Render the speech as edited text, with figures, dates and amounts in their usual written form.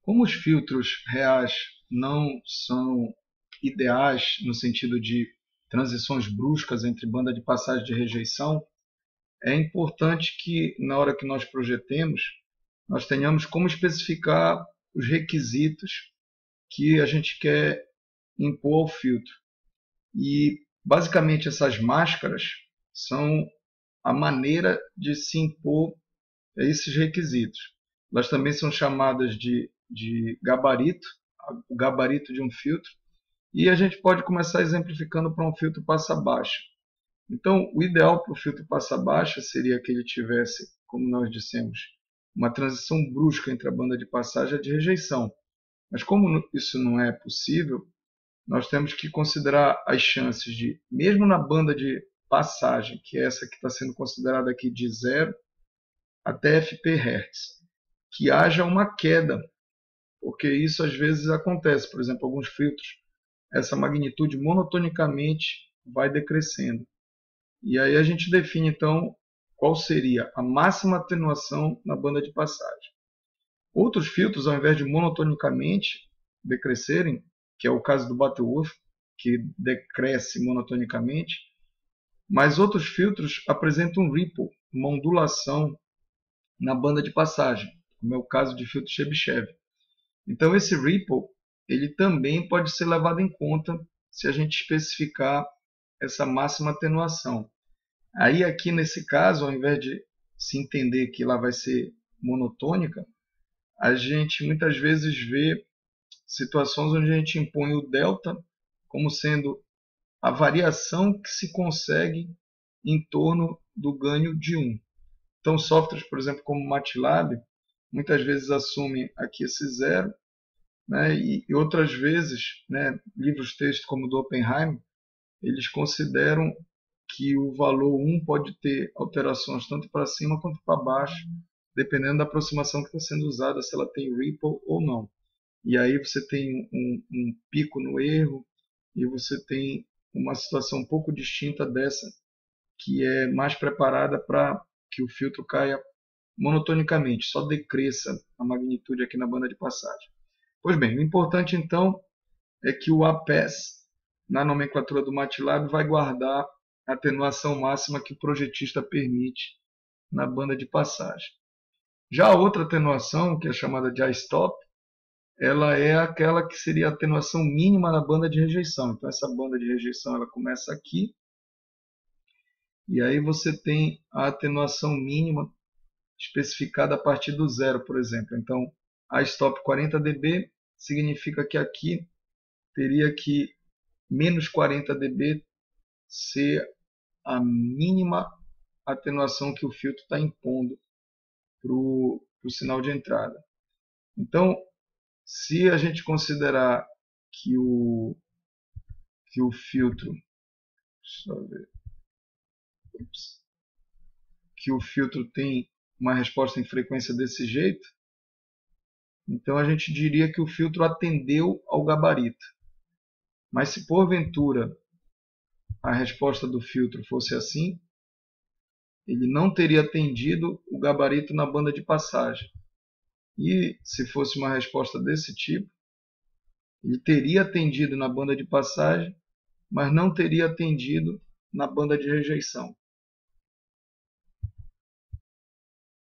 Como os filtros reais não são ideais no sentido de transições bruscas entre banda de passagem e de rejeição, é importante que, na hora que nós projetemos, nós tenhamos como especificar os requisitos que a gente quer impor ao filtro. E, basicamente, essas máscaras são a maneira de se impor esses requisitos. Elas também são chamadas de gabarito, o gabarito de um filtro, e a gente pode começar exemplificando para um filtro passa-baixa. Então, o ideal para o filtro passa-baixa seria que ele tivesse, como nós dissemos, uma transição brusca entre a banda de passagem e a de rejeição. Mas como isso não é possível, nós temos que considerar as chances de, mesmo na banda de passagem, que é essa que está sendo considerada aqui de 0 até fp-Hz, que haja uma queda, porque isso às vezes acontece. Por exemplo, alguns filtros, essa magnitude monotonicamente vai decrescendo. E aí a gente define então qual seria a máxima atenuação na banda de passagem. Outros filtros, ao invés de monotonicamente decrescerem, que é o caso do Butterworth, que decresce monotonicamente, mas outros filtros apresentam um ripple, uma ondulação na banda de passagem, como é o caso de filtro Chebyshev. Então esse ripple ele também pode ser levado em conta se a gente especificar essa máxima atenuação. Aí aqui nesse caso, ao invés de se entender que lá vai ser monotônica, a gente muitas vezes vê situações onde a gente impõe o delta como sendo a variação que se consegue em torno do ganho de 1. Então softwares, por exemplo, como o MATLAB, muitas vezes assumem aqui esse 0, né, e outras vezes, né, livros-texto como o do Oppenheim, eles consideram que o valor 1 pode ter alterações tanto para cima quanto para baixo, dependendo da aproximação que está sendo usada, se ela tem ripple ou não. E aí você tem um pico no erro e você tem uma situação um pouco distinta dessa, que é mais preparada para que o filtro caia monotonicamente, só decresça a magnitude aqui na banda de passagem. Pois bem, o importante então é que o APES, na nomenclatura do MATLAB, vai guardar a atenuação máxima que o projetista permite na banda de passagem. Já a outra atenuação, que é chamada de I-stop, ela é aquela que seria a atenuação mínima na banda de rejeição. Então essa banda de rejeição ela começa aqui, e aí você tem a atenuação mínima especificada a partir do 0, por exemplo. Então I-stop 40 dB significa que aqui teria que menos 40 dB ser a mínima atenuação que o filtro está impondo para o sinal de entrada. Então, se a gente considerar que o filtro, deixa eu ver, que o filtro tem uma resposta em frequência desse jeito, então a gente diria que o filtro atendeu ao gabarito. Mas se porventura a resposta do filtro fosse assim, ele não teria atendido o gabarito na banda de passagem. E se fosse uma resposta desse tipo, ele teria atendido na banda de passagem, mas não teria atendido na banda de rejeição.